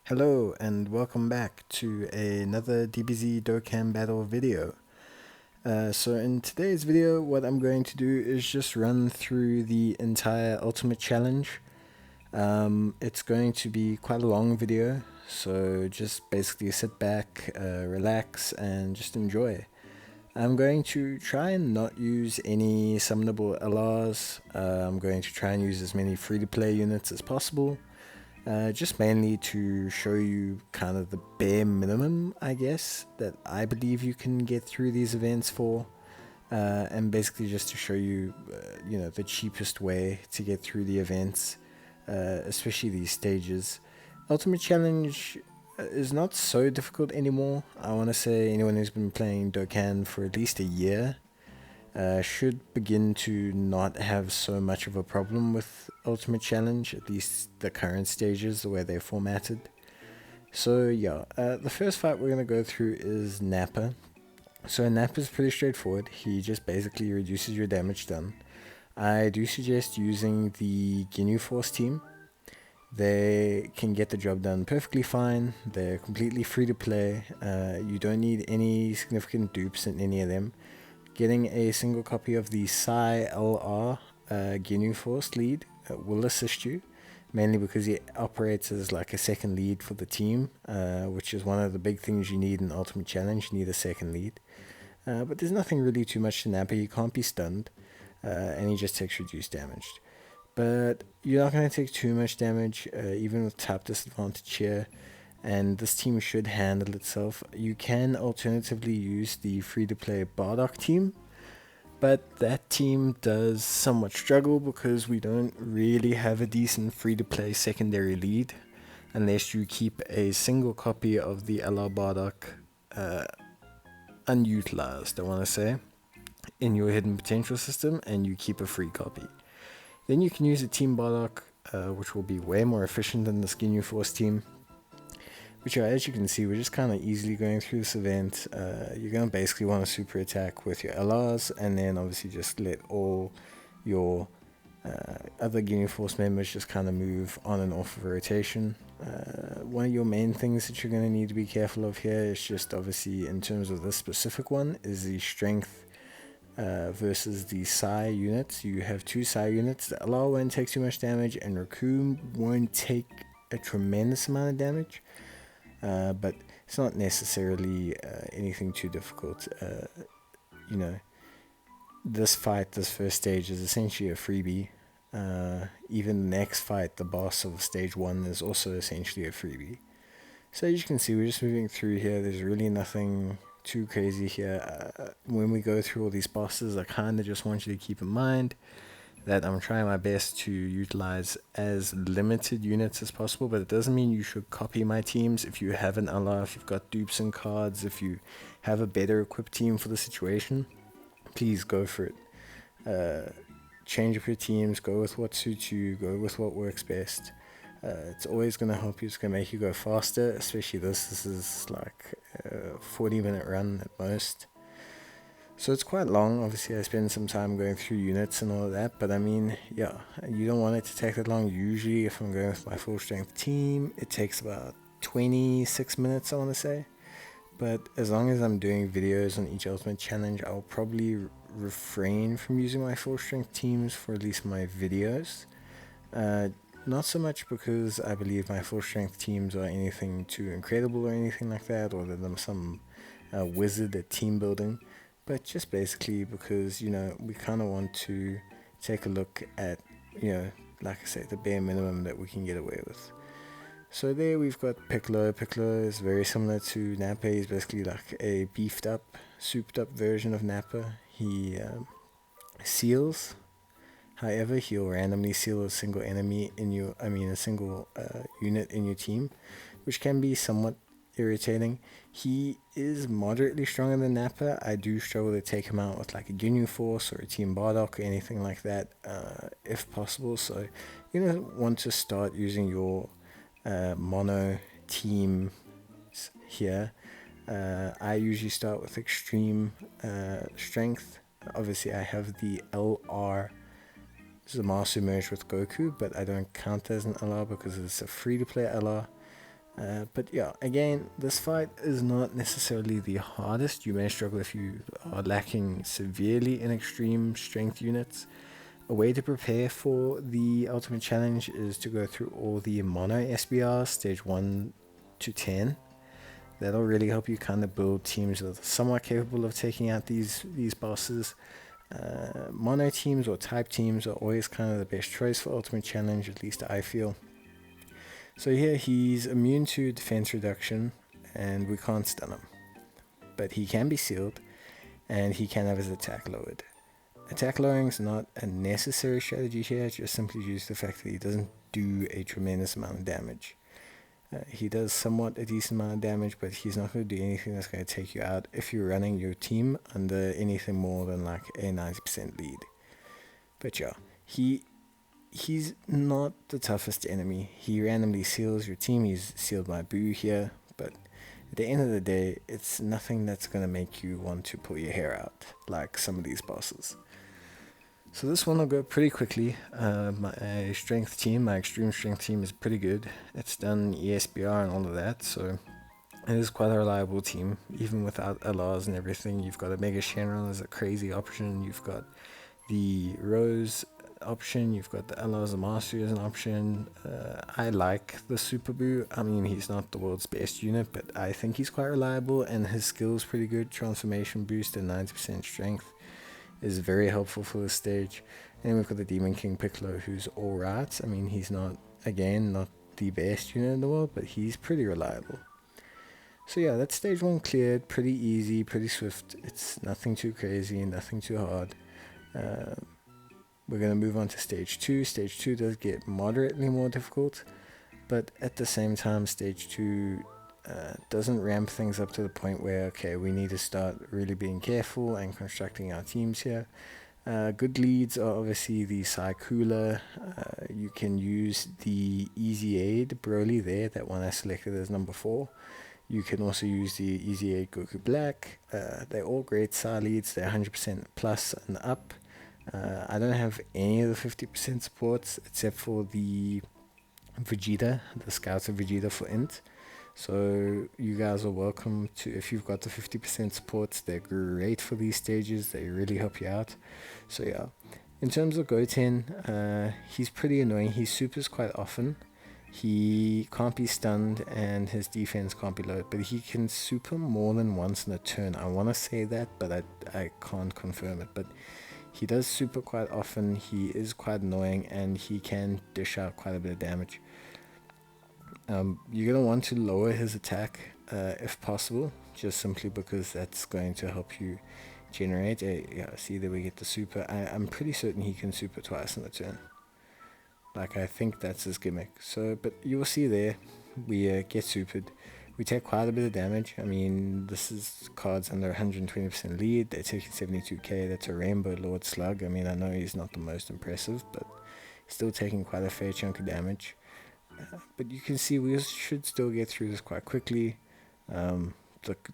Hello and welcome back to another Dbz Dokkan battle video. So in today's video, what I'm going to do is just run through the entire ultimate challenge. It's going to be quite a long video, so just basically sit back, relax, and just enjoy. I'm going to try and not use any summonable LRs. I'm going to try and use as many free-to-play units as possible. Just mainly to show you kind of the bare minimum, I guess, that I believe you can get through these events for, and basically just to show you, the cheapest way to get through the events, especially these stages. Ultimate Challenge is not so difficult anymore. I want to say anyone who's been playing Dokkan for at least a year should begin to not have so much of a problem with Ultimate Challenge, at least the current stages, the way they're formatted. So yeah, the first fight we're going to go through is Nappa. So Nappa is pretty straightforward. He just basically reduces your damage done. I do suggest using the Ginyu Force team. They can get the job done perfectly fine. They're completely free to play. You don't need any significant dupes in any of them. Getting a single copy of the Psi LR Ginyu Force lead will assist you, mainly because he operates as like a second lead for the team, which is one of the big things you need in Ultimate Challenge. You need a second lead. But there's nothing really too much to Nappa. He can't be stunned, and he just takes reduced damage. But you're not going to take too much damage, even with tap disadvantage here. And this team should handle itself. You can alternatively use the free-to-play Bardock team, but that team does somewhat struggle because we don't really have a decent free-to-play secondary lead unless you keep a single copy of the LR Bardock unutilized, I want to say, in your hidden potential system, and you keep a free copy. Then you can use a Team Bardock, which will be way more efficient than the Ginyu Force team. Which, as you can see, we're just kind of easily going through this event. You're going to basically want to super attack with your LRs, and then obviously just let all your other Ginyu Force members just kind of move on and off of rotation. One of your main things that you're going to need to be careful of here is just obviously in terms of this specific one is the strength versus the Psi units. You have two Psi units. The LR won't take too much damage, and Raccoon won't take a tremendous amount of damage. But it's not necessarily anything too difficult. This fight, this first stage, is essentially a freebie. Even the next fight, the boss of stage 1, is also essentially a freebie. So as you can see, we're just moving through here. There's really nothing too crazy here. When we go through all these bosses, I kind of just want you to keep in mind that I'm trying my best to utilize as limited units as possible, but it doesn't mean you should copy my teams. If you have an LR, if you've got dupes and cards, if you have a better equipped team for the situation, please go for it. Change up your teams, go with what suits you, go with what works best. It's always going to help you, it's going to make you go faster, especially this is like a 40-minute run at most. So it's quite long. Obviously, I spend some time going through units and all of that, but I mean, yeah, you don't want it to take that long. Usually, if I'm going with my full strength team, it takes about 26 minutes, I want to say. But as long as I'm doing videos on each Ultimate Challenge, I'll probably refrain from using my full strength teams for at least my videos. Not so much because I believe my full strength teams are anything too incredible or anything like that, or that I'm some wizard at team building. But just basically because, we kind of want to take a look at, like I say, the bare minimum that we can get away with. So there we've got Piccolo. Piccolo is very similar to Nappa. He's basically like a beefed up, souped up version of Nappa. He seals. However, he'll randomly seal a single enemy a single unit in your team, which can be somewhat irritating. He is moderately stronger than Nappa. I do struggle to take him out with like a Ginyu Force or a Team Bardock or anything like that, if possible. So you're going to want to start using your mono team here. I usually start with extreme strength. Obviously, I have the LR Zamasu merged with Goku, but I don't count as an LR because it's a free-to-play LR. But yeah, again, this fight is not necessarily the hardest. You may struggle if you are lacking severely in extreme strength units. A way to prepare for the Ultimate Challenge is to go through all the mono SBRs, stage 1 to 10. That'll really help you kind of build teams that are somewhat capable of taking out these bosses. Mono teams or type teams are always kind of the best choice for Ultimate Challenge, at least I feel. So here he's immune to defense reduction and we can't stun him. But he can be sealed and he can have his attack lowered. Attack lowering is not a necessary strategy here, it's just simply due to the fact that he doesn't do a tremendous amount of damage. He does somewhat a decent amount of damage, but he's not going to do anything that's going to take you out if you're running your team under anything more than like a 90% lead. But yeah, he's not the toughest enemy. He randomly seals your team. He's sealed by Boo here, but at the end of the day, it's nothing that's going to make you want to pull your hair out like some of these bosses. So this one will go pretty quickly. My strength team, my extreme strength team is pretty good. It's done ESBR and all of that, so it is quite a reliable team. Even without LRs and everything, you've got a Mega Shenron as a crazy option. You've got the Rose option. You've got the LRs and Mastery as an option. I like the Super Boo. I mean, he's not the world's best unit, but I think he's quite reliable and his skill is pretty good. Transformation boost and 90% strength is very helpful for this stage. And we've got the Demon King Piccolo, who's alright. I mean, he's not the best unit in the world, but he's pretty reliable. So yeah, that's stage 1 cleared. Pretty easy, pretty swift. It's nothing too crazy, nothing too hard. We're going to move on to stage 2. Stage 2 does get moderately more difficult, but at the same time, stage 2 doesn't ramp things up to the point where, okay, we need to start really being careful and constructing our teams here. Good leads are obviously the Psy Cooler. You can use the Easy Aid Broly there, that one I selected as number 4. You can also use the Easy Aid Goku Black. They're all great Psy leads. They're 100% plus and up. I don't have any of the 50% supports except for the Vegeta, the Scouts of Vegeta for Int. So you guys are welcome to, if you've got the 50% supports, they're great for these stages. They really help you out. So yeah, in terms of Goten, he's pretty annoying. He supers quite often. He can't be stunned and his defense can't be lowered, but he can super more than once in a turn. I want to say that, but I can't confirm it. But he does super quite often. He is quite annoying and he can dish out quite a bit of damage. You're going to want to lower his attack if possible, just simply because that's going to help you generate see, there we get the super. I'm pretty certain he can super twice in a turn. Like, I think that's his gimmick. So, but you will see there, we get supered. We take quite a bit of damage. I mean, this is cards under 120% lead. They're taking 72k. That's a Rainbow Lord Slug. I mean, I know he's not the most impressive, but he's still taking quite a fair chunk of damage. But you can see we should still get through this quite quickly.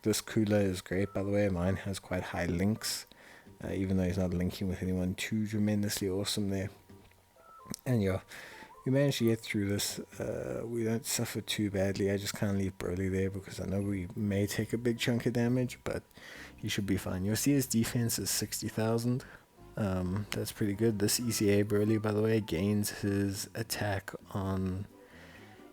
This cooler is great, by the way. Mine has quite high links, even though he's not linking with anyone too tremendously awesome there. And yeah, we managed to get through this. We don't suffer too badly. I just kind of leave Broly there because I know we may take a big chunk of damage, but he should be fine. You'll see his defense is 60,000. That's pretty good. This ECA Broly, by the way, gains his attack on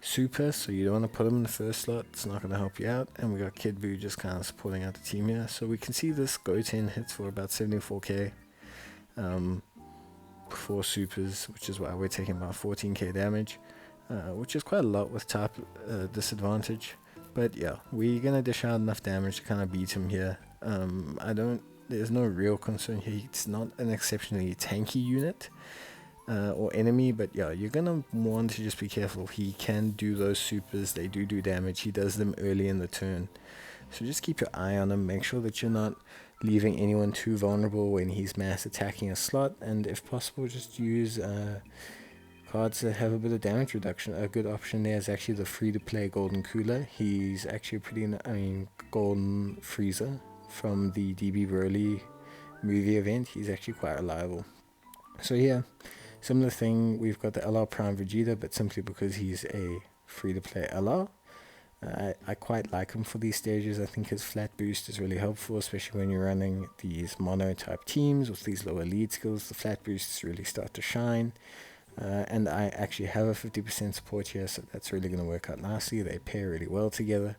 super, so you don't want to put him in the first slot. It's not going to help you out. And we got Kid Buu just kind of supporting out the team here. So we can see this Goten hits for about 74k. 4 supers, which is why we're taking about 14k damage, which is quite a lot with type disadvantage. But yeah, we're gonna dish out enough damage to kind of beat him here. There's no real concern here. It's not an exceptionally tanky unit or enemy, but yeah, you're gonna want to just be careful. He can do those supers. They do damage. He does them early in the turn, so just keep your eye on him. Make sure that you're not leaving anyone too vulnerable when he's mass attacking a slot, and if possible, just use cards that have a bit of damage reduction. A good option there is actually the free-to-play Golden Cooler. He's actually Golden Frieza from the DB Broly movie event. He's actually quite reliable. So yeah, similar thing, we've got the LR Prime Vegeta, but simply because he's a free-to-play LR. I quite like him for these stages. I think his flat boost is really helpful, especially when you're running these mono type teams with these lower lead skills. The flat boosts really start to shine. And I actually have a 50% support here, so that's really going to work out nicely. They pair really well together.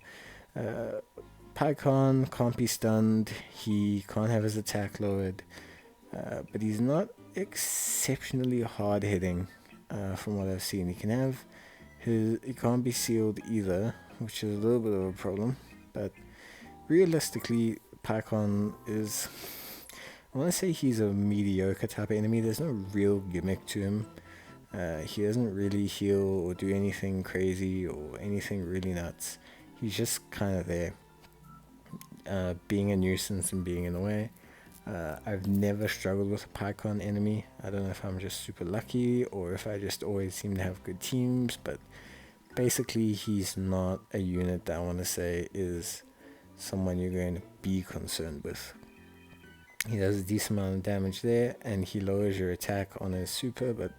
Pycon can't be stunned. He can't have his attack lowered. But he's not exceptionally hard hitting from what I've seen. He can't be sealed either, which is a little bit of a problem. But realistically, Pycon is, I want to say he's a mediocre type of enemy. There's no real gimmick to him. He doesn't really heal or do anything crazy or anything really nuts. He's just kind of there, being a nuisance and being in the way. I've never struggled with a Pycon enemy. I don't know if I'm just super lucky or if I just always seem to have good teams, but basically he's not a unit that I want to say is someone you're going to be concerned with. He does a decent amount of damage there, and he lowers your attack on his super, but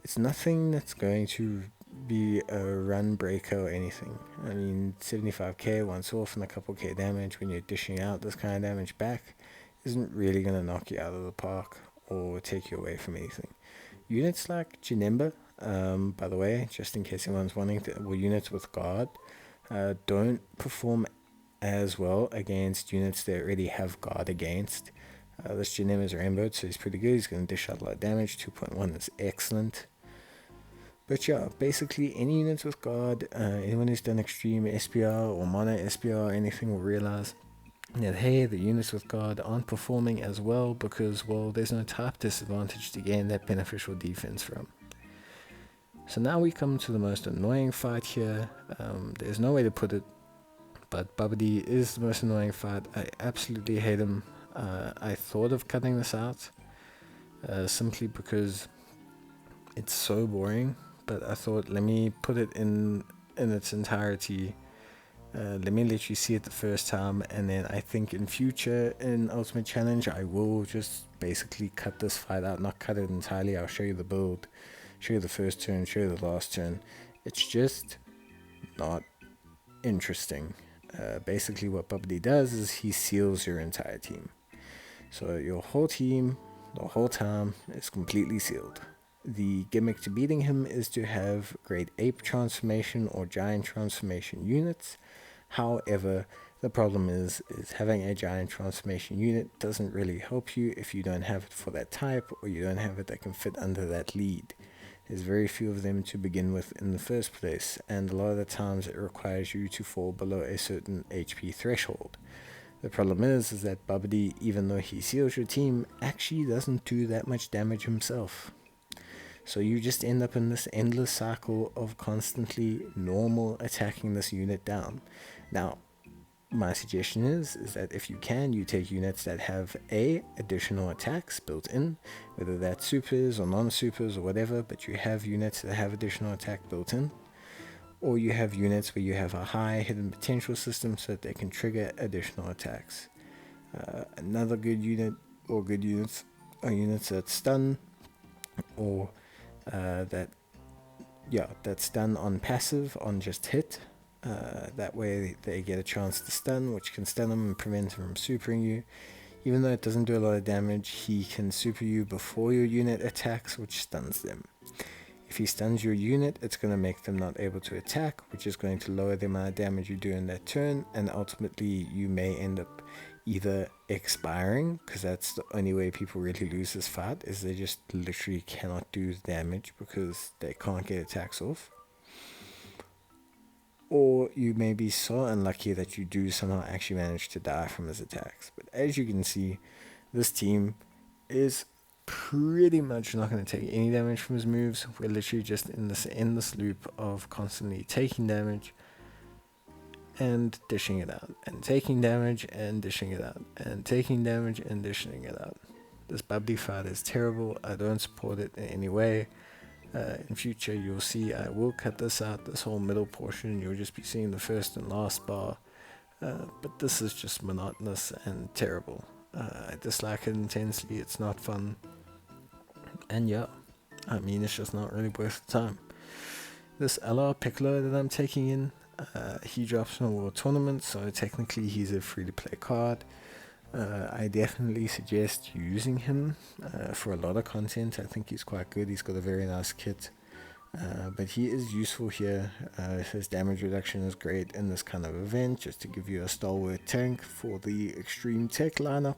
it's nothing that's going to be a run breaker or anything. I mean, 75k once off and a couple k damage when you're dishing out this kind of damage back isn't really going to knock you out of the park or take you away from anything. Units like Janemba, by the way, just in case anyone's wondering, units with guard don't perform as well against units that already have guard against. This Janemba is rainbowed, so he's pretty good. He's going to dish out a lot of damage. 2.1 is excellent. But yeah, basically any units with guard, anyone who's done extreme SPR or mono SPR or anything will realize that, hey, the units with guard aren't performing as well because, well, there's no type disadvantage to gain that beneficial defense from. So now we come to the most annoying fight here. There's no way to put it, but Dbz is the most annoying fight. I absolutely hate him. I thought of cutting this out simply because it's so boring, but I thought, let me put it in its entirety. Let me let you see it the first time, and then I think in future in Ultimate Challenge I will just basically cut this fight out, not cut it entirely. I'll show you the build, show you the first turn, show you the last turn. It's just not interesting. Basically what Dbz does is he seals your entire team. So your whole team, the whole time, is completely sealed. The gimmick to beating him is to have great ape transformation or giant transformation units. However, the problem is having a giant transformation unit doesn't really help you if you don't have it for that type, or you don't have it that can fit under that lead. There's very few of them to begin with in the first place, and a lot of the times it requires you to fall below a certain HP threshold. The problem is that Dbz, even though he seals your team, actually doesn't do that much damage himself. So you just end up in this endless cycle of constantly normal attacking this unit down. Now, my suggestion is that if you can, you take units that have additional attacks built in, whether that's supers or non-supers or whatever, but you have units that have additional attack built in. Or you have units where you have a high hidden potential system so that they can trigger additional attacks. Another good unit or good units are units that stun, or that stun on passive, on just hit. That way they get a chance to stun, which can stun them and prevent them from supering you. Even though it doesn't do a lot of damage, he can super you before your unit attacks, which stuns them. If he stuns your unit, it's going to make them not able to attack, which is going to lower the amount of damage you do in that turn, and ultimately you may end up either expiring, because that's the only way people really lose this fight, is they just literally cannot do damage because they can't get attacks off. Or you may be so unlucky that you do somehow actually manage to die from his attacks. But as you can see, this team is pretty much not going to take any damage from his moves. We're literally just in this endless loop of constantly taking damage and dishing it out, and taking damage and dishing it out, and taking damage and dishing it out. This Dbz fight is terrible. I don't support it in any way. In future you'll see I will cut this out, this whole middle portion. You'll just be seeing the first and last bar, but this is just monotonous and terrible. I dislike it intensely. It's not fun, and yeah, I mean, it's just not really worth the time. This LR Piccolo that I'm taking in, He drops in a world tournament, so technically he's a free-to-play card. I definitely suggest using him for a lot of content. I think he's quite good. He's got a very nice kit. But he is useful here. His damage reduction is great in this kind of event, just to give you a stalwart tank for the extreme tech lineup.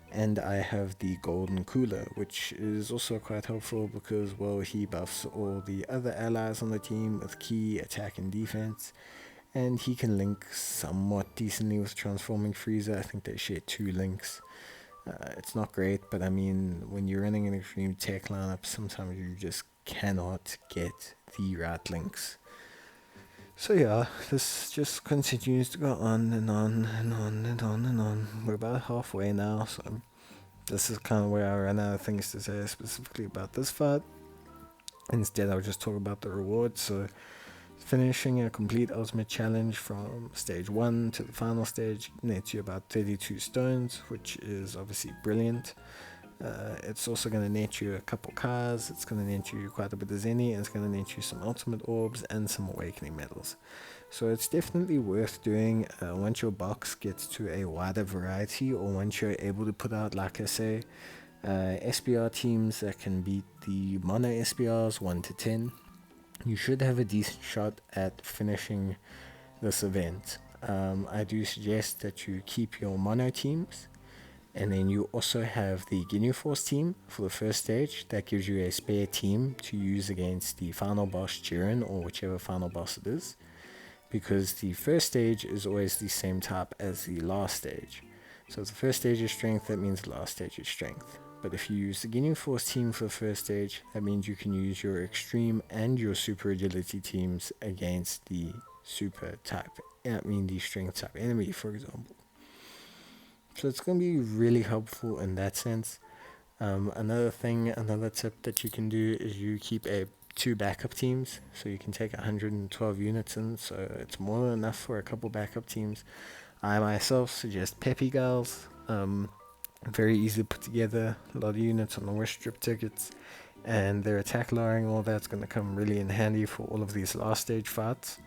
And I have the golden cooler, which is also quite helpful because, well, he buffs all the other allies on the team with key attack and defense, and he can link somewhat decently with transforming Frieza. I think they share 2 links. It's not great, but I mean, when you're running an extreme tech lineup, sometimes you just cannot get the right links. So yeah, this just continues to go on and on and on and on and on. We're about halfway now, so this is kind of where I ran out of things to say specifically about this fight. Instead, I'll just talk about the rewards. So finishing a complete ultimate challenge from stage 1 to the final stage nets you about 32 stones, which is obviously brilliant. It's also going to net you a couple cars, it's going to net you quite a bit of Zenny, and it's going to net you some ultimate orbs and some awakening medals. So it's definitely worth doing once your box gets to a wider variety, or once you're able to put out, like I say, SBR teams that can beat the mono SBRs 1 to 10. You should have a decent shot at finishing this event. I do suggest that you keep your mono teams, and then you also have the Ginyu Force team for the first stage. That gives you a spare team to use against the final boss Jiren, or whichever final boss it is, because the first stage is always the same type as the last stage. So if the first stage is strength, that means the last stage is strength. But if you use the Ginyu Force team for the first stage, that means you can use your extreme and your super agility teams against the super type, the strength type enemy, for example. So it's going to be really helpful in that sense. Another tip that you can do is you keep 2 backup teams, so you can take 112 units in, so it's more than enough for a couple backup teams. I myself suggest Peppy Gals. Very easy to put together, a lot of units on the worst strip tickets, and their attack lowering, all that's going to come really in handy for all of these last stage fights.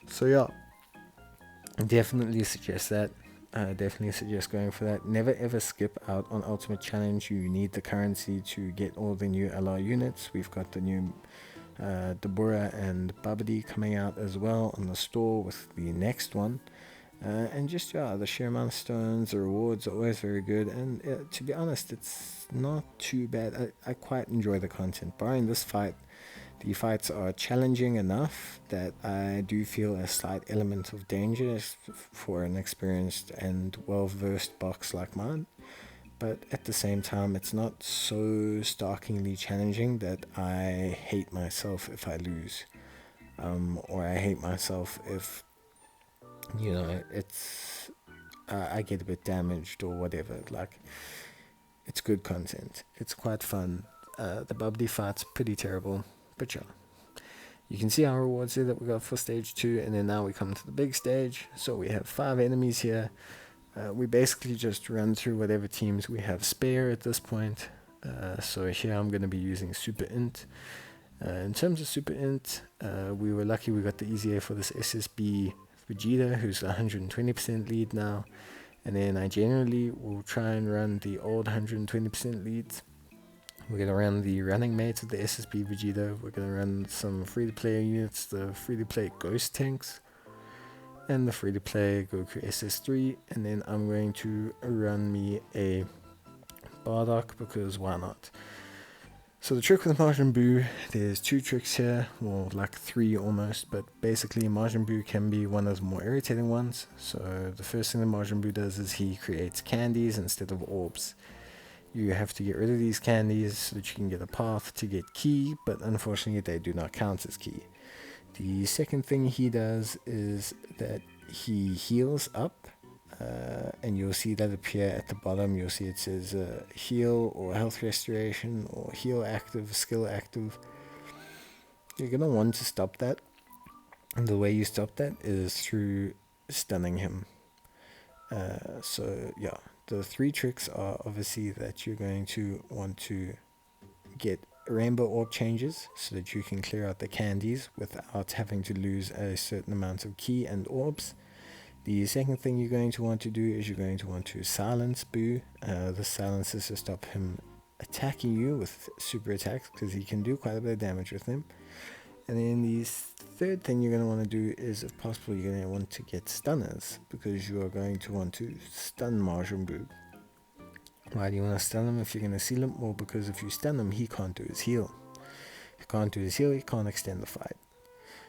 So yeah, I definitely suggest that. Definitely suggest going for that. Never ever skip out on Ultimate Challenge. You need the currency to get all the new LR units. We've got the new Dabura and Babidi coming out as well on the store with the next one. And just, the sheer amount of stones, the rewards are always very good. And to be honest, it's not too bad. I quite enjoy the content. Barring this fight, the fights are challenging enough that I do feel a slight element of danger for an experienced and well-versed box like mine. But at the same time, it's not so starkingly challenging that I hate myself if I lose. Or I hate myself if, I get a bit damaged or whatever. Like, it's good content. It's quite fun. The Babidi fight's pretty terrible. But yeah, you can see our rewards here that we got for stage 2, and then now we come to the big stage. So we have 5 enemies here. We basically just run through whatever teams we have spare at this point. So here I'm going to be using Super Int. In terms of Super Int, we were lucky we got the EZA for this SSB Vegeta, who's 120% lead now. And then I generally will try and run the old 120% leads. We're going to run the running mates of the SSB Vegeta. We're going to run some free-to-play units, the free-to-play Ghost Tanks, and the free-to-play Goku SS3. And then I'm going to run me a Bardock, because why not? So the trick with Majin Buu, there's 2 tricks here, well, like 3 almost, but basically Majin Buu can be one of the more irritating ones. So the first thing that Majin Buu does is he creates candies instead of orbs. You have to get rid of these candies so that you can get a path to get ki, but unfortunately they do not count as ki. The second thing he does is that he heals up, and you'll see that appear at the bottom. You'll see it says heal or health restoration or heal active, skill active. You're going to want to stop that, and the way you stop that is through stunning him. So yeah, the 3 tricks are obviously that you're going to want to get rainbow orb changes so that you can clear out the candies without having to lose a certain amount of ki and orbs. The second thing you're going to want to do is you're going to want to silence Boo. The silence is to stop him attacking you with super attacks, because he can do quite a bit of damage with them. And then the third thing you're going to want to do is, if possible, you're going to want to get stunners, because you are going to want to stun Majin Buu. Why do you want to stun him if you're going to seal him? Well, because if you stun him, he can't do his heal. He can't do his heal, he can't extend the fight.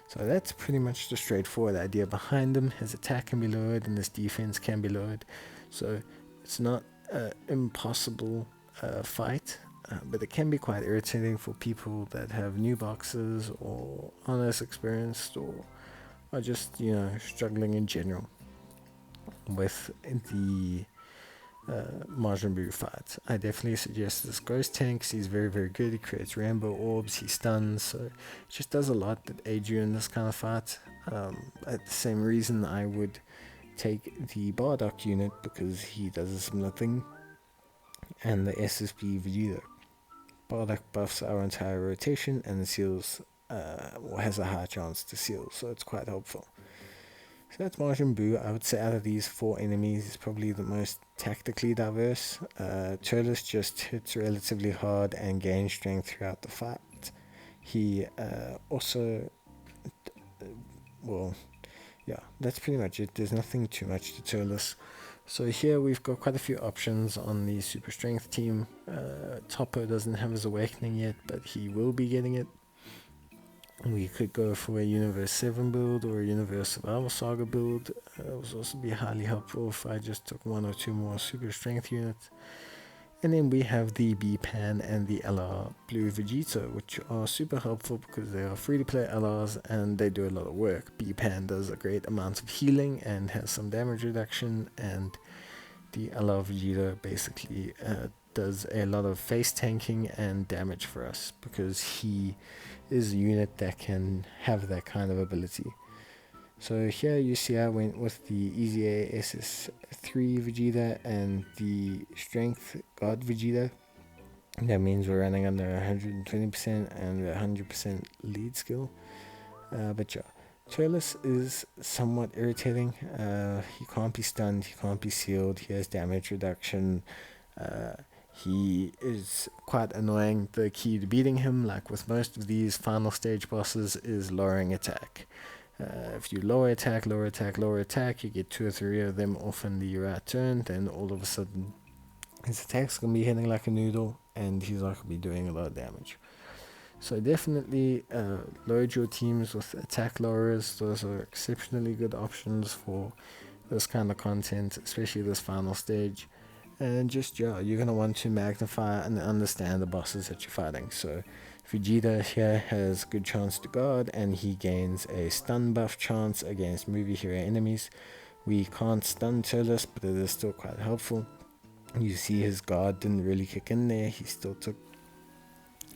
So that's pretty much the straightforward idea behind him. His attack can be lowered and his defense can be lowered. So it's not an impossible fight, but it can be quite irritating for people that have new boxes or aren't as experienced, or are just, struggling in general with the Majin Buu fight. I definitely suggest this Ghost Tank. He's very, very good. He creates rainbow orbs, he stuns, so it just does a lot that aids you in this kind of fight. At the same reason, I would take the Bardock unit, because he does a similar thing, and the SSB Vegeta. Bardock buffs our entire rotation and seals, or has a high chance to seal, so it's quite helpful. So that's Majin Buu. I would say out of these 4 enemies, he's probably the most tactically diverse. Turles just hits relatively hard and gains strength throughout the fight. He also, that's pretty much it. There's nothing too much to Turles. So here we've got quite a few options on the super strength team. Toppo doesn't have his awakening yet, but he will be getting it. We could go for a Universe 7 build or a Universe Survival Saga build. It would also be highly helpful if I just took 1 or 2 more super strength units. And then we have the B-Pan and the LR Blue Vegeta, which are super helpful because they are free to play LRs and they do a lot of work. B-Pan does a great amount of healing and has some damage reduction, and the LR Vegeta basically does a lot of face tanking and damage for us, because he is a unit that can have that kind of ability. So here you see I went with the EZA SS3 Vegeta and the Strength God Vegeta. That means we're running under 120% and 100% lead skill. But yeah, Turles is somewhat irritating. He can't be stunned, he can't be sealed, he has damage reduction. He is quite annoying. The key to beating him, like with most of these final stage bosses, is lowering attack. If you lower attack, you get 2 or 3 of them off in the right turn, then all of a sudden his attack's going to be hitting like a noodle and he's not going to be doing a lot of damage. So definitely load your teams with attack lowerers. Those are exceptionally good options for this kind of content, especially this final stage. And just, you're going to want to magnify and understand the bosses that you're fighting. So Vegeta here has good chance to guard, and he gains a stun buff chance against movie hero enemies. We can't stun Turles, but it is still quite helpful. You see his guard didn't really kick in there. He still took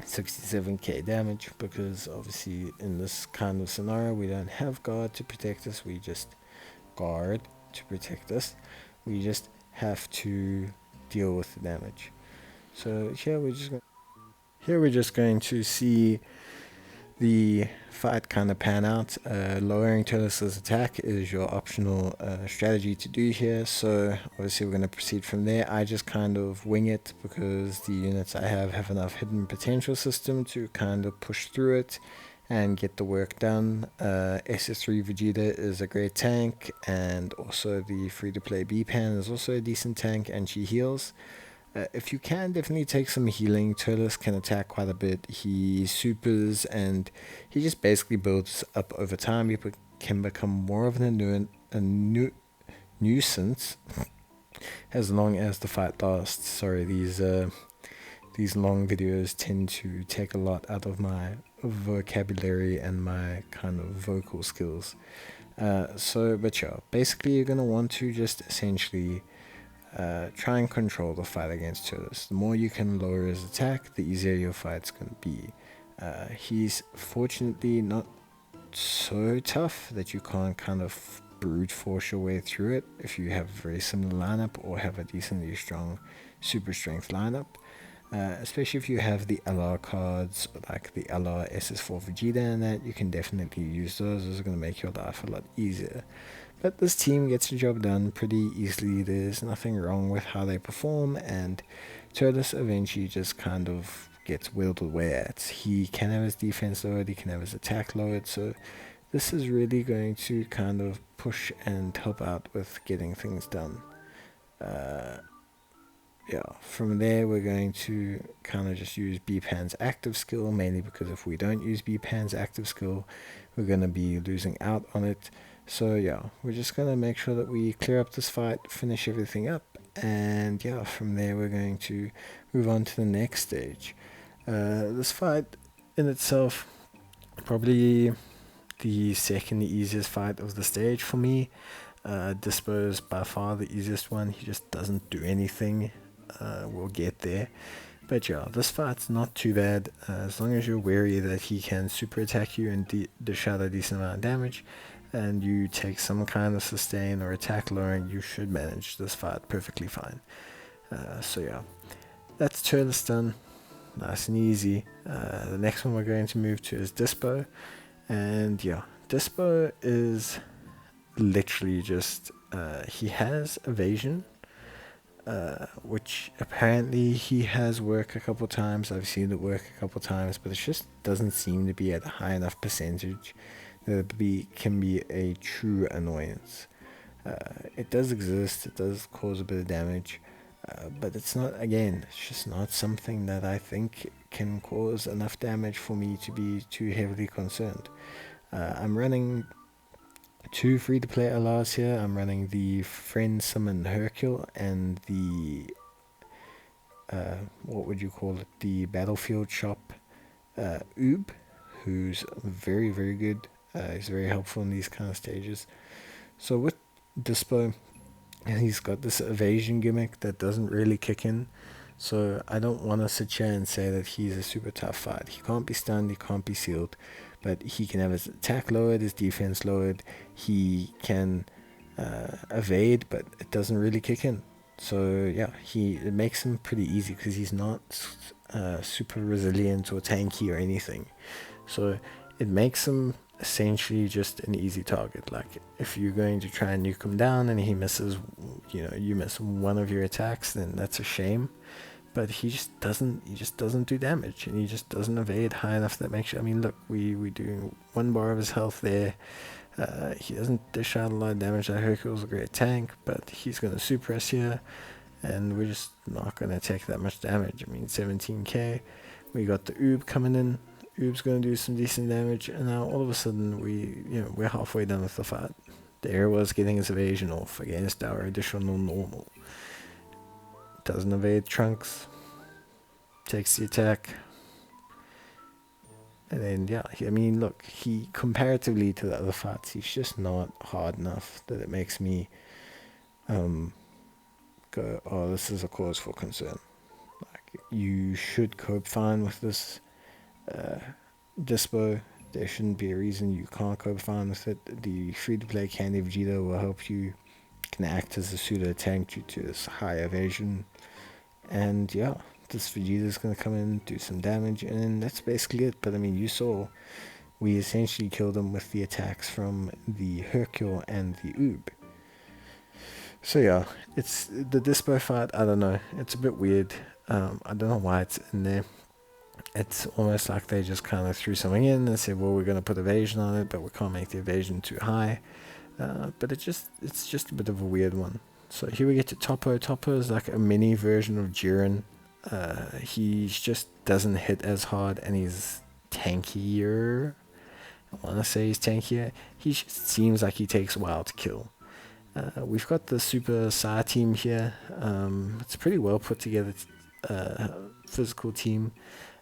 67k damage, because obviously in this kind of scenario we don't have guard to protect us. We just guard to protect us. We just have to deal with the damage. So here we're just going to see the fight kind of pan out. Lowering Turles' attack is your optional strategy to do here, so obviously we're going to proceed from there. I just kind of wing it because the units I have enough hidden potential system to kind of push through it and get the work done. SS3 Vegeta is a great tank, and also the free-to-play B-Pan is also a decent tank, and she heals. If you can, definitely take some healing. Turles can attack quite a bit. He supers, and he just basically builds up over time. He can become more of a nuisance as long as the fight lasts. Sorry, these long videos tend to take a lot out of my vocabulary and my kind of vocal skills. But yeah, basically you're going to want to just essentially try and control the fight against Turles. The more you can lower his attack, the easier your fight's going to be. He's fortunately not so tough that you can't kind of brute force your way through it if you have a very similar lineup or have a decently strong super strength lineup. Especially if you have the LR cards, like the LR SS4 Vegeta and that, you can definitely use those. Those are going to make your life a lot easier. But this team gets the job done pretty easily. There's nothing wrong with how they perform, and Turles eventually just kind of gets whittled away at. He can have his defense lowered, he can have his attack lowered, so this is really going to kind of push and help out with getting things done. Yeah, from there we're going to kind of just use Bpan's active skill, mainly because if we don't use Bpan's active skill, we're going to be losing out on it. So yeah, we're just going to make sure that we clear up this fight, finish everything up, and yeah, from there we're going to move on to the next stage. This fight in itself, probably the second easiest fight of the stage for me. Dispo is by far the easiest one. He just doesn't do anything. We'll get there. But yeah, this fight's not too bad. As long as you're wary that he can super attack you and dish out a decent amount of damage, and you take some kind of sustain or attack lowering, you should manage this fight perfectly fine. So yeah, that's Turles done. Nice and easy. The next one we're going to move to is Dispo. And yeah, Dispo is literally just, he has evasion, which apparently he has worked a couple times. I've seen it work a couple times, but it just doesn't seem to be at a high enough percentage that it can be a true annoyance. It does exist, it does cause a bit of damage, but it's not, again, it's just not something that I think can cause enough damage for me to be too heavily concerned. I'm running two free-to-play LRs here. I'm running the Friend Summon Hercule and the, what would you call it, the Battlefield Shop Oob, who's very, very good. He's very helpful in these kind of stages. So with Dispo, and he's got this evasion gimmick that doesn't really kick in. So I don't want to sit here and say that he's a super tough fight. He can't be stunned, he can't be sealed, but he can have his attack lowered, his defense lowered. He can evade, but it doesn't really kick in. So yeah, it makes him pretty easy because he's not super resilient or tanky or anything. So it makes him essentially just an easy target. Like if you're going to try and nuke him down and he misses, you miss one of your attacks, then that's a shame. But he just doesn't do damage, and he just doesn't evade high enough that makes you, I mean, look, we do 1 bar of his health there. He doesn't dish out a lot of damage. That Hercule's a great tank, but he's going to suppress here, and we're just not going to take that much damage. I mean, 17k. We got the Oob coming in. Oob's going to do some decent damage, and now all of a sudden we're halfway done with the fight. There was getting his evasion off against our additional normal. Doesn't evade Trunks, takes the attack, and then yeah, I mean, look, he comparatively to the other fights, he's just not hard enough that it makes me go, oh, this is a cause for concern. Like, you should cope fine with this Dispo. There shouldn't be a reason you can't cope fine with it. The free-to-play Candy Vegeta will help you, can act as a pseudo tank due to this high evasion. And yeah, this Vegeta's going to come in, do some damage, and that's basically it. But I mean, you saw, we essentially killed him with the attacks from the Hercule and the Oob. So yeah, it's the Dispo fight, I don't know, it's a bit weird. I don't know why it's in there. It's almost like they just kind of threw something in and said, well, we're going to put evasion on it, but we can't make the evasion too high. But it's just a bit of a weird one. So here we get to Toppo. Toppo is like a mini version of Jiren. He just doesn't hit as hard, and he's tankier. I want to say he's tankier. He just seems like he takes a while to kill. We've got the Super Sai team here. It's a pretty well put together physical team.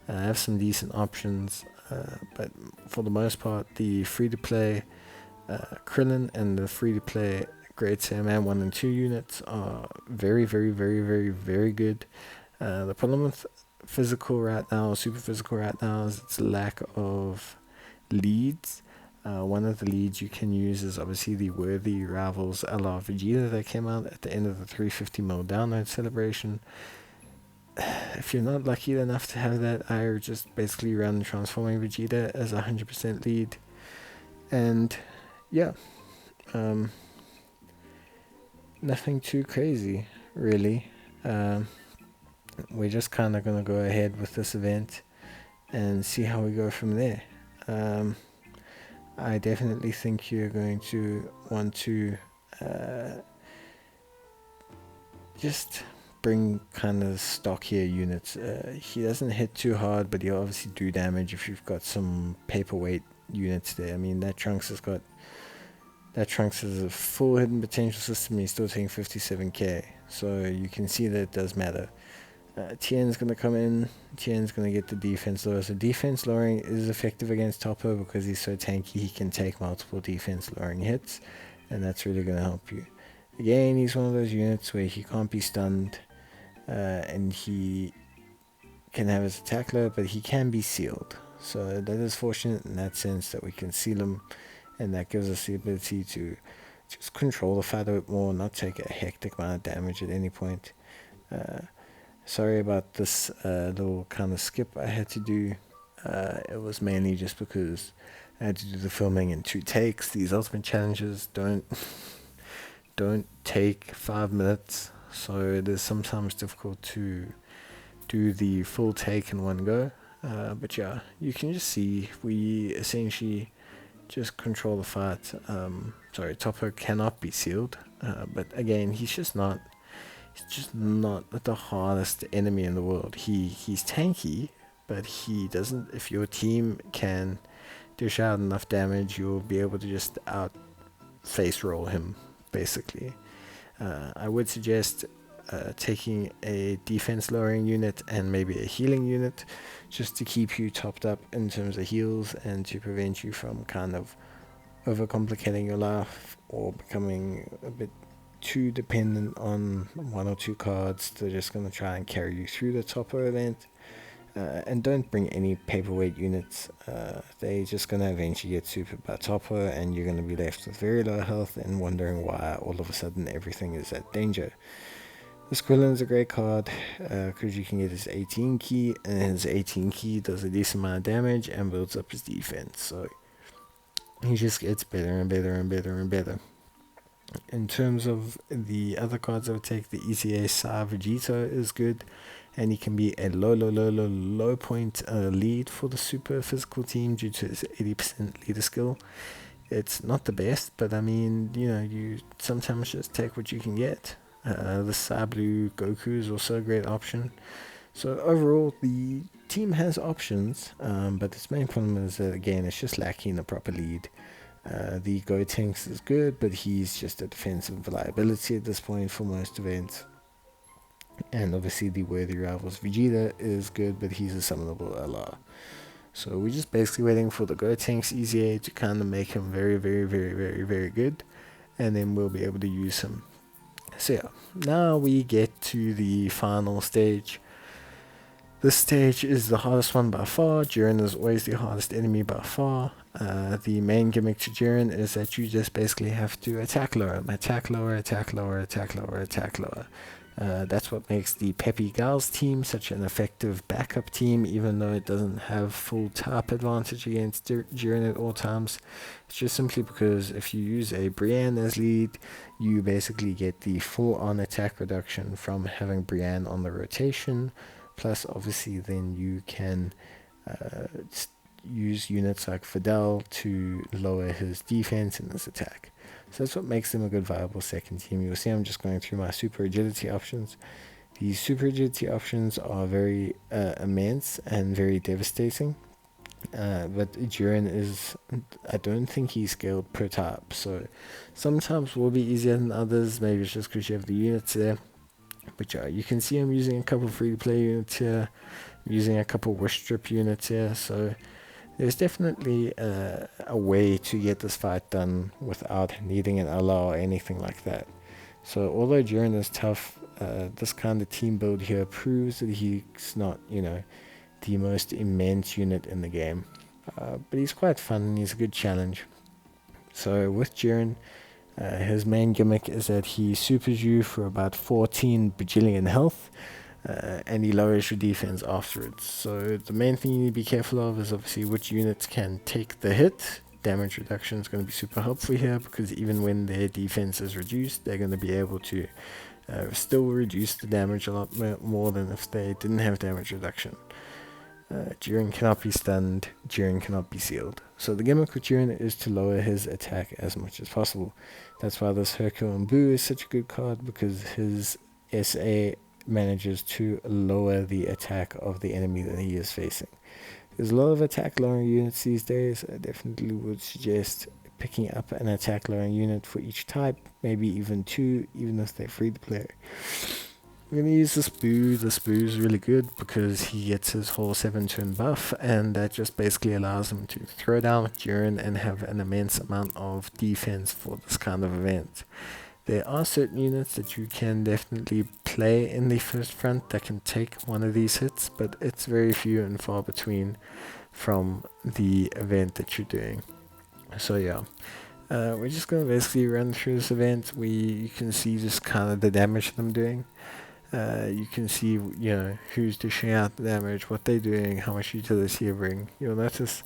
I have some decent options, but for the most part, the free-to-play Krillin and the free-to-play Great Saiyaman 1 and 2 units are very, very, very, very, very good. The problem with physical right now, super physical right now, is its lack of leads. One of the leads you can use is obviously the Worthy Rivals LR Vegeta that came out at the end of the 350ml download celebration. if you're not lucky enough to have that, I would just basically run Transforming Vegeta as 100% lead. And yeah, nothing too crazy, really. We're just kind of going to go ahead with this event and see how we go from there. I definitely think you're going to want to just bring kind of stockier units. He doesn't hit too hard, but he'll obviously do damage if you've got some paperweight units there. I mean, that Trunks has a full hidden potential system, and he's still taking 57k, so you can see that it does matter. Tien's going to come in. Tien's going to get the defense lower. So defense lowering is effective against Toppo because he's so tanky. He can take multiple defense lowering hits, and that's really going to help you. Again, he's one of those units where he can't be stunned, and he can have his attack low, but he can be sealed. So that is fortunate in that sense that we can seal him, and that gives us the ability to just control the fight a bit more, not take a hectic amount of damage at any point. Sorry about this little kind of skip I had to do. It was mainly just because I had to do the filming in 2 takes. These ultimate challenges don't take 5 minutes, so it is sometimes difficult to do the full take in one go. But yeah, you can just see we essentially just control the fight. Toppo cannot be sealed, but again, he's just not the hardest enemy in the world. He's tanky, but he doesn't. If your team can dish out enough damage, you'll be able to just out face roll him, basically. I would suggest taking a defense lowering unit and maybe a healing unit, just to keep you topped up in terms of heals and to prevent you from kind of overcomplicating your life or becoming a bit too dependent on 1 or 2 cards. They're just going to try and carry you through the Toppo event. And don't bring any paperweight units. They're just going to eventually get supered by Toppo, and you're going to be left with very low health and wondering why all of a sudden everything is at danger. This Krillin is a great card because you can get his 18 key, and his 18 key does a decent amount of damage and builds up his defense. So he just gets better and better and better and better. In terms of the other cards I would take, the ECA Sai Vegeta is good, and he can be a low point lead for the super physical team due to his 80% leader skill. It's not the best, but I mean, you sometimes just take what you can get. The Sai Blue Goku is also a great option. So overall, the team has options, but its main problem is that, again, it's just lacking the proper lead. The Gotenks is good, but he's just a defensive liability at this point for most events. And obviously the Worthy Rivals Vegeta is good, but he's a summonable LR. So we're just basically waiting for the Gotenks EZA to kind of make him very, very, very, very, very good, and then we'll be able to use him. So yeah, now we get to the final stage. This stage is the hardest one by far. Jiren is always the hardest enemy by far. The main gimmick to Jiren is that you just basically have to attack lower him. Attack lower, attack lower, attack lower, attack lower. That's what makes the Peppy Gals team such an effective backup team, even though it doesn't have full type advantage against Jiren at all times. It's just simply because if you use a Brienne as lead, you basically get the full-on attack reduction from having Brienne on the rotation. Plus, obviously, then you can use units like Fidel to lower his defense and his attack. So that's what makes them a good viable second team. You'll see I'm just going through my super agility options. These super agility options are very immense and very devastating. But Jiren is, I don't think he's scaled per type. So sometimes will be easier than others. Maybe it's just because you have the units there. But yeah, you can see I'm using a couple free-to-play units here, using a couple wish strip units here, so there's definitely a way to get this fight done without needing an LR or anything like that. So although Jiren is tough, this kind of team build here proves that he's not, the most immense unit in the game. But he's quite fun and he's a good challenge. So with Jiren, his main gimmick is that he supers you for about 14 bajillion health. and he lowers your defense afterwards. So the main thing you need to be careful of is obviously which units can take the hit. Damage reduction is going to be super helpful here, because even when their defense is reduced, they're going to be able to still reduce the damage a lot more than if they didn't have damage reduction. Jiren cannot be stunned, Jiren cannot be sealed. So the gimmick with Jiren is to lower his attack as much as possible. That's why this Hercule and Boo is such a good card, because his SA manages to lower the attack of the enemy that he is facing. There's a lot of attack lowering units these days. I definitely would suggest picking up an attack lowering unit for each type, maybe even 2, even if they're free to play. We're going to use this Boo. This Boo is really good because he gets his whole 7-turn buff, and that just basically allows him to throw down with Jiren and have an immense amount of defense for this kind of event. There are certain units that you can definitely play in the first front that can take one of these hits, but it's very few and far between from the event that you're doing. So yeah, we're just going to basically run through this event. You can see just kind of the damage that I'm doing. You can see, you know, who's dishing out the damage, what they're doing, how much utility you bring. You'll notice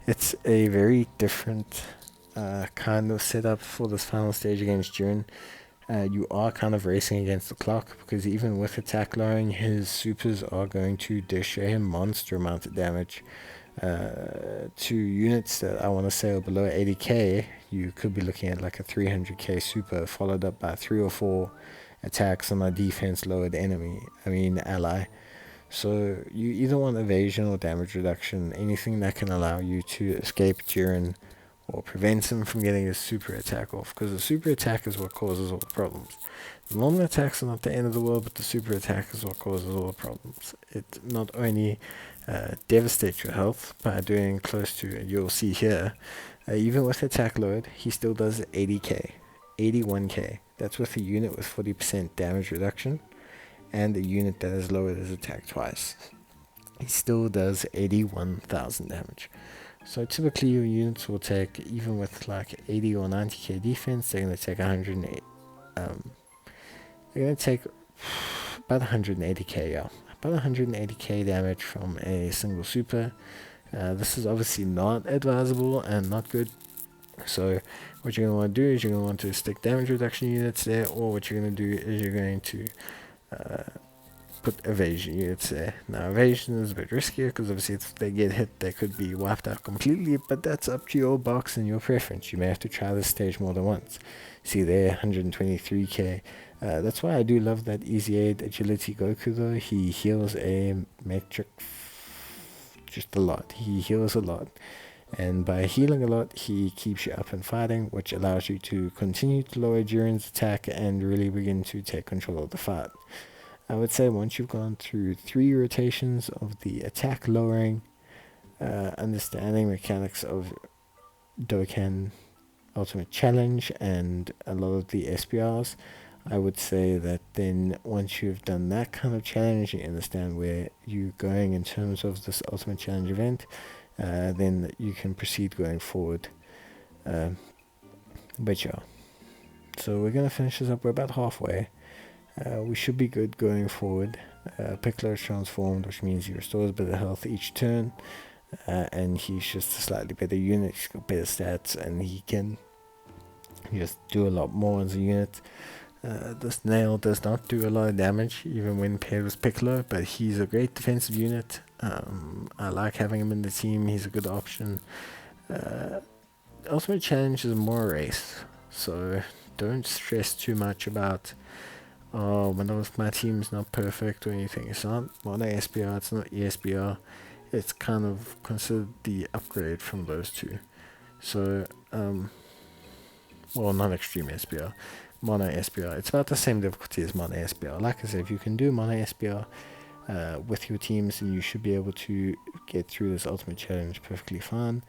it's a very different kind of setup for this final stage against Jiren. You are kind of racing against the clock, because even with attack lowering, his supers are going to dish a monster amount of damage. To units that I want to say are below 80k, you could be looking at like a 300k super followed up by 3 or 4 attacks on a defense lowered ally. So you either want evasion or damage reduction, anything that can allow you to escape Jiren or prevents him from getting his super attack off, because the super attack is what causes all the problems. The normal attacks are not the end of the world, but the super attack is what causes all the problems. It not only devastates your health by doing close to, you'll see here, even with attack load, he still does 80k, 81k. That's with a unit with 40% damage reduction and a unit that has lowered his attack twice. He still does 81,000 damage. So typically your units will take, even with like 80 or 90k defense, they're going to take 108. They're going to take about 180k, yeah. About 180k damage from a single super. This is obviously not advisable and not good. So what you're going to want to do is you're going to want to stick damage reduction units there, or what you're going to do is you're going to put evasion units there. Now evasion is a bit riskier, because obviously if they get hit they could be wiped out completely, but that's up to your box and your preference. You may have to try this stage more than once. See there, 123k. That's why I do love that Easy Aid Agility Goku though. He heals a metric just a lot. He heals a lot. And by healing a lot, he keeps you up and fighting, which allows you to continue to lower Jiren's attack and really begin to take control of the fight. I would say once you've gone through 3 rotations of the attack lowering, understanding mechanics of Dokkan Ultimate Challenge and a lot of the SPRs, I would say that then once you've done that kind of challenge, you understand where you're going in terms of this Ultimate Challenge event, then you can proceed going forward. But yeah, so we're going to finish this up. We're about halfway. We should be good going forward. Piccolo is transformed, which means he restores a bit of health each turn, and he's just a slightly better unit. He's got better stats, and he can just do a lot more as a unit. This Nail does not do a lot of damage, even when paired with Piccolo, but he's a great defensive unit. I like having him in the team. He's a good option. Ultimate Challenge is more a race, so don't stress too much about my team's not perfect or anything. It's not Mono SBR, it's not ESBR. It's kind of considered the upgrade from those two. So, well, not Extreme SBR, Mono SBR. It's about the same difficulty as Mono SBR. Like I said, if you can do Mono SBR with your teams, then you should be able to get through this Ultimate Challenge perfectly fine.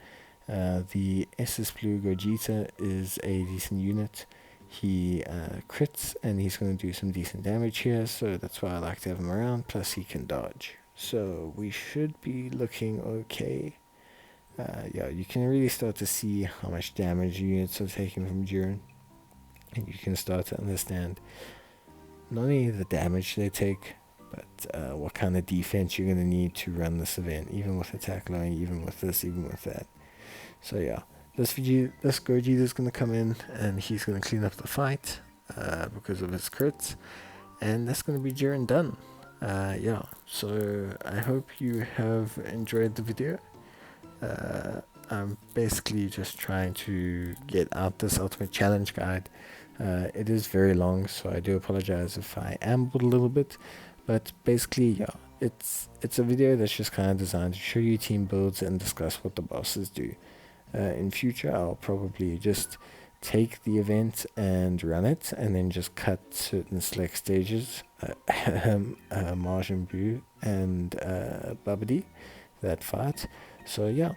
The SS Blue Gogeta is a decent unit. He crits and he's going to do some decent damage here, so that's why I like to have him around. Plus he can dodge, so we should be looking okay. Yeah, you can really start to see how much damage units are taking from Jiren, and you can start to understand not only the damage they take, but what kind of defense you're going to need to run this event, even with attack line, even with this, even with that. So yeah, this Gogeta is going to come in and he's going to clean up the fight because of his crits, and that's going to be Jiren done. Yeah, so I hope you have enjoyed the video. I'm basically just trying to get out this ultimate challenge guide. It is very long, so I do apologize if I ambled a little bit, but basically, yeah, it's a video that's just kind of designed to show you team builds and discuss what the bosses do. In future, I'll probably just take the event and run it, and then just cut certain select stages, Majin Buu and Babidi, that fight. So yeah,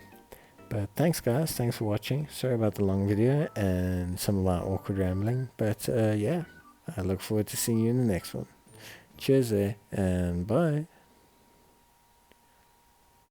but thanks guys, thanks for watching. Sorry about the long video and some of my awkward rambling, but yeah, I look forward to seeing you in the next one. Cheers and bye.